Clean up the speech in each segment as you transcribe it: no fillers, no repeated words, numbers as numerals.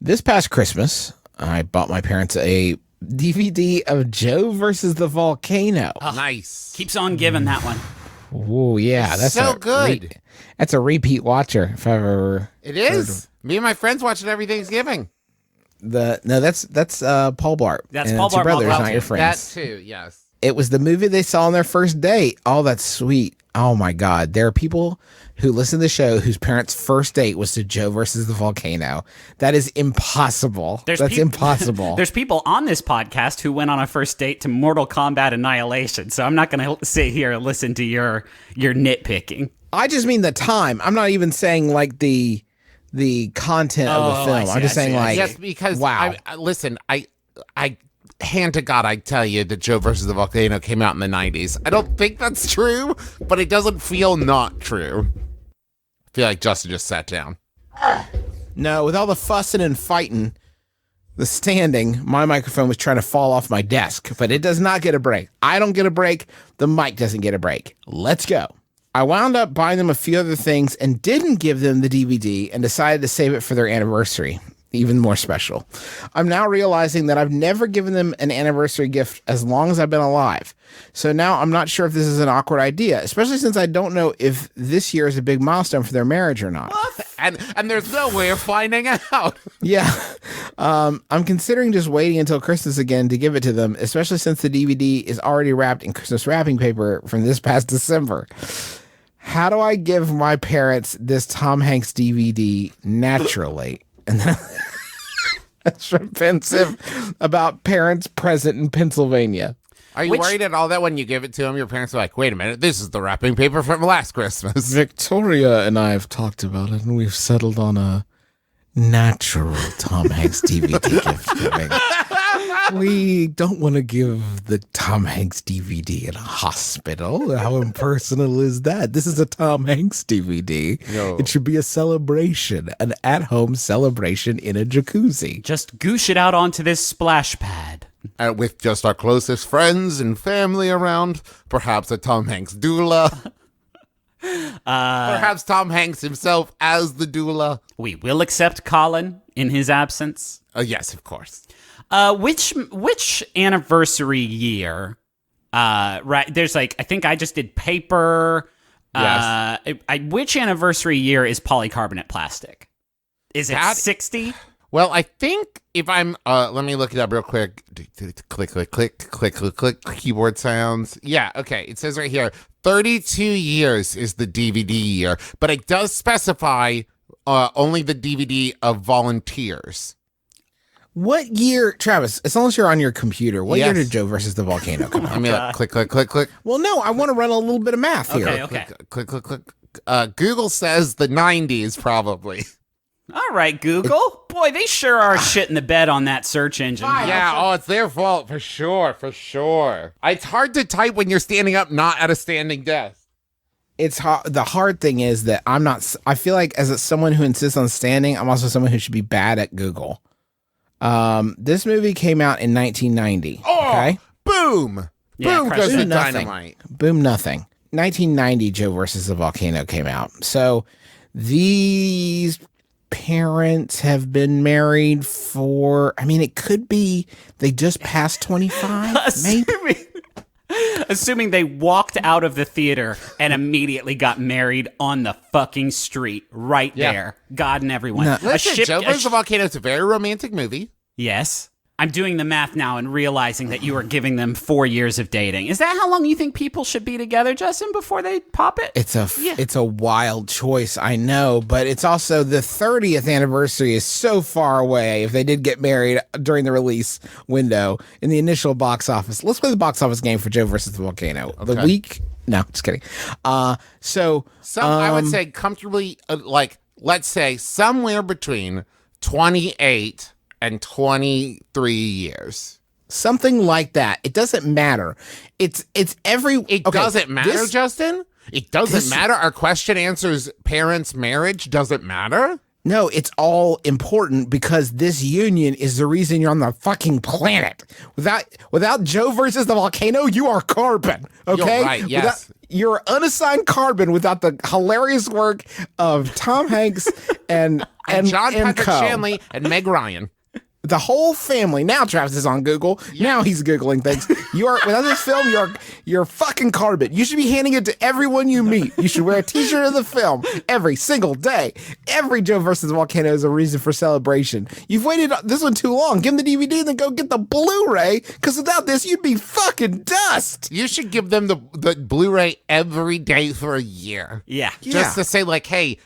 This past Christmas, I bought my parents a DVD of Joe versus the Volcano. Oh, nice. Keeps on giving that one. Oh yeah, that's so good. That's a repeat watcher. If I've ever, it is. Me and my friends watch it every Thanksgiving. That's Paul Blart. That's and Paul it's your Blart, brothers, Paul not your Blart. friends. That too, yes. It was the movie they saw on their first date. Oh, that's sweet. Oh my God, there are people who listen to the show whose parents' first date was to Joe versus the Volcano. That is impossible. That's impossible. There's people on this podcast who went on a first date to Mortal Kombat Annihilation, so I'm not going to sit here and listen to your nitpicking. I just mean the time. I'm not even saying like the content of the film. I'm just saying like, yes, because wow. Listen, I hand to God, I tell you that Joe versus the Volcano came out in the 90s. I don't think that's true, but it doesn't feel not true. I feel like Justin just sat down. No, with all the fussing and fighting, the standing, my microphone was trying to fall off my desk, but it does not get a break. I don't get a break. The mic doesn't get a break. Let's go. I wound up buying them a few other things and didn't give them the DVD and decided to save it for their anniversary. Even more special. I'm now realizing that I've never given them an anniversary gift as long as I've been alive. So now I'm not sure if this is an awkward idea, especially since I don't know if this year is a big milestone for their marriage or not. What? And there's no way of finding out. Yeah. I'm considering just waiting until Christmas again to give it to them, especially since the DVD is already wrapped in Christmas wrapping paper from this past December. How do I give my parents this Tom Hanks DVD naturally? And then that's offensive about parents present in Pennsylvania. Are you worried at all that when you give it to them, your parents are like, wait a minute, this is the wrapping paper from last Christmas? Victoria and I have talked about it, and we've settled on a natural Tom Hanks DVD gift giving. We don't want to give the Tom Hanks DVD in a hospital. How impersonal is that? This is a Tom Hanks DVD. No. It should be a celebration, an at-home celebration in a jacuzzi. Just goosh it out onto this splash pad. With just our closest friends and family around, perhaps a Tom Hanks doula. Perhaps Tom Hanks himself as the doula. We will accept Colin in his absence. Yes, of course. Which anniversary year? Right, there's like, I think I just did paper. Yes. Which anniversary year is polycarbonate plastic? Is it 60? Well, I think if I'm, let me look it up real quick. Click, click, click, click, click, click, keyboard sounds. Yeah, okay. It says right here, 32 years is the DVD year, but it does specify only the DVD of Volunteers. What year, Travis, as long as you're on your computer, what year did Joe versus the Volcano come out? I mean, like, click, click, click, click. Well, no, I want to run a little bit of math here. Okay. Click, click, click. Google says the 90s, probably. All right, Google. Boy, they sure are shitting the bed on that search engine. Yeah, it's their fault, for sure, for sure. It's hard to type when you're standing up, not at a standing desk. It's hard. The hard thing is that I feel like as someone who insists on standing, I'm also someone who should be bad at Google. This movie came out in 1990. Oh, okay? Boom! Yeah, Boom goes the nothing. dynamite. Boom, nothing. 1990, Joe versus the Volcano came out. So these parents have been married for, I mean, it could be they just passed 25, maybe. Assuming they walked out of the theater and immediately got married on the fucking street right there. God and everyone. No. Listen, Joe vs. the Volcano is a very romantic movie. Yes. I'm doing the math now and realizing that you are giving them 4 years of dating. Is that how long you think people should be together, Justin, before they pop it? It's a wild choice, I know, but it's also the 30th anniversary is so far away if they did get married during the release window in the initial box office. Let's play the box office game for Joe versus the Volcano. Okay. The week? No, just kidding. I would say comfortably, let's say somewhere between 28 and 23 years. Something like that. It doesn't matter. It doesn't matter, Justin? It doesn't matter? Our question answers parents' marriage doesn't matter? No, it's all important because this union is the reason you're on the fucking planet. Without Joe versus the Volcano, you are carbon. Okay? You're right, yes. you're Unassigned Carbon without the hilarious work of Tom Hanks and John Patrick co. Shanley and Meg Ryan. The whole family. Now Travis is on Google. Now he's Googling things. Without this film, you're fucking carbon. You should be handing it to everyone you meet. You should wear a t-shirt of the film every single day. Every Joe versus the Volcano is a reason for celebration. You've waited this one too long. Give them the DVD and then go get the Blu-ray, because without this, you'd be fucking dust. You should give them the Blu-ray every day for a year. Yeah. Just to say, like, hey,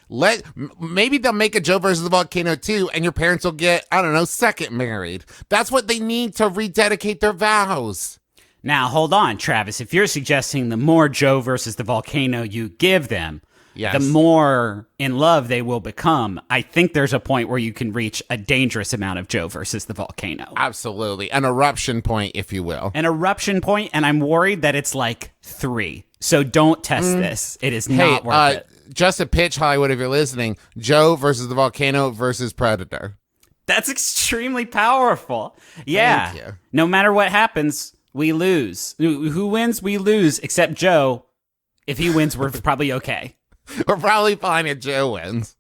maybe they'll make a Joe versus the Volcano 2, and your parents will get, I don't know, second married. That's what they need to rededicate their vows. Now, hold on, Travis. If you're suggesting the more Joe versus the Volcano you give them, the more in love they will become, I think there's a point where you can reach a dangerous amount of Joe versus the Volcano. Absolutely. An eruption point, if you will. An eruption point, and I'm worried that it's like 3. So don't test this. It is not worth it. Just a pitch, Hollywood, if you're listening. Joe versus the Volcano versus Predator. That's extremely powerful. Yeah. Thank you. No matter what happens, we lose. Who wins? We lose, except Joe. If he wins, we're probably okay. We're probably fine if Joe wins.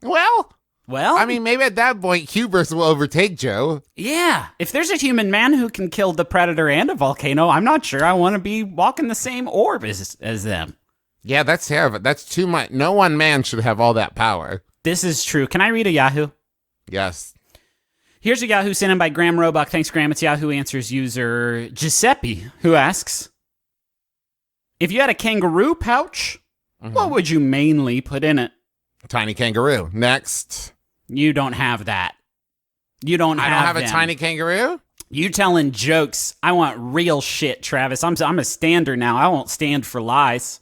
Well, I mean, maybe at that point, hubris will overtake Joe. Yeah. If there's a human man who can kill the Predator and a volcano, I'm not sure I want to be walking the same orb as them. Yeah, that's terrible. That's too much. No one man should have all that power. This is true. Can I read a Yahoo? Yes. Here's a Yahoo sent in by Graham Roebuck. Thanks, Graham. It's Yahoo Answers user Giuseppe, who asks, if you had a kangaroo pouch, what would you mainly put in it? Tiny kangaroo. Next. You don't have that. I don't have a tiny kangaroo? You telling jokes. I want real shit, Travis. I'm a stander now. I won't stand for lies.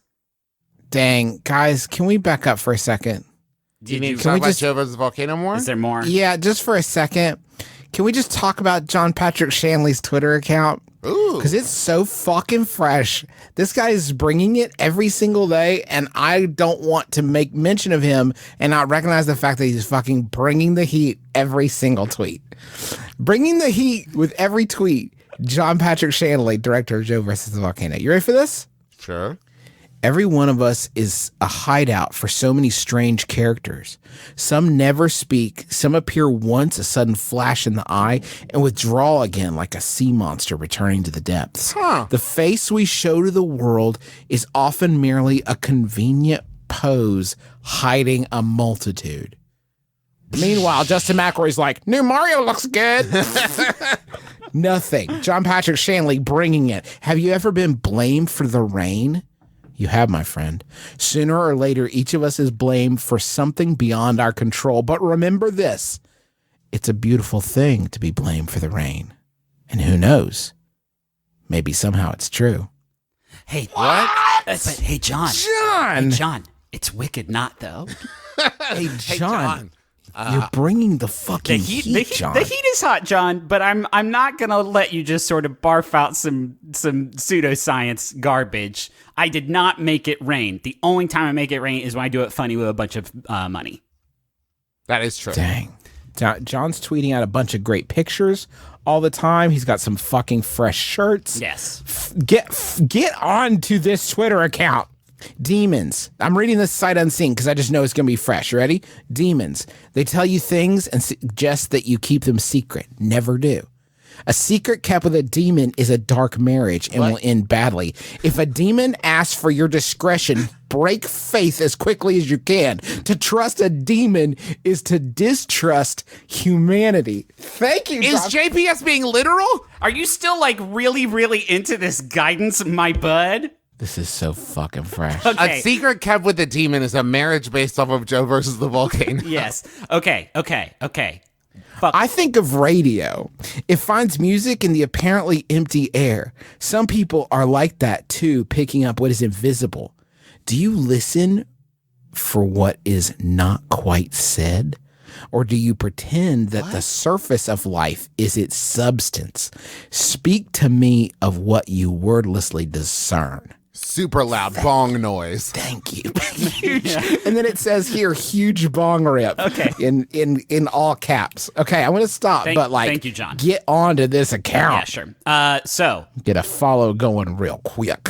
Dang, guys, can we back up for a second? Do you need to talk about Joe versus the Volcano more? Is there more? Yeah, just for a second. Can we just talk about John Patrick Shanley's Twitter account? Ooh. Because it's so fucking fresh. This guy is bringing it every single day, and I don't want to make mention of him and not recognize the fact that he's fucking bringing the heat every single tweet. Bringing the heat with every tweet. John Patrick Shanley, director of Joe versus the Volcano. You ready for this? Sure. Every one of us is a hideout for so many strange characters. Some never speak, some appear once, a sudden flash in the eye, and withdraw again like a sea monster returning to the depths. The face we show to the world is often merely a convenient pose hiding a multitude. Meanwhile, Justin McElroy's like, new Mario looks good. Nothing. John Patrick Shanley bringing it. Have you ever been blamed for the rain? You have, my friend. Sooner or later, each of us is blamed for something beyond our control. But remember this. It's a beautiful thing to be blamed for the rain. And who knows? Maybe somehow it's true. Hey, what? But hey, John. John! Hey, John, it's wicked not, though. Hey, John. You're bringing the fucking heat, John. The heat is hot, John, but I'm not going to let you just sort of barf out some pseudoscience garbage. I did not make it rain. The only time I make it rain is when I do it funny with a bunch of money. That is true. Dang. John's tweeting out a bunch of great pictures all the time. He's got some fucking fresh shirts. Yes. Get on to this Twitter account. Demons. I'm reading this sight unseen because I just know it's going to be fresh. You ready? Demons. They tell you things and suggest that you keep them secret. Never do. A secret kept with a demon is a dark marriage and will end badly. If a demon asks for your discretion, break faith as quickly as you can. To trust a demon is to distrust humanity. Thank you, Is JPS being literal? Are you still like really, really into this guidance, my bud? This is so fucking fresh. Okay. A secret kept with a demon is a marriage based off of Joe versus the Volcano. Yes. Okay. Fuck. I think of radio. It finds music in the apparently empty air. Some people are like that too, picking up what is invisible. Do you listen for what is not quite said? Or do you pretend that the surface of life is its substance? Speak to me of what you wordlessly discern. Super loud bong noise. Thank you. And then it says here, huge bong rip. Okay. In all caps. Okay, I'm going to stop. Thank you, John. Get onto this account. Yeah, sure. So get a follow going real quick.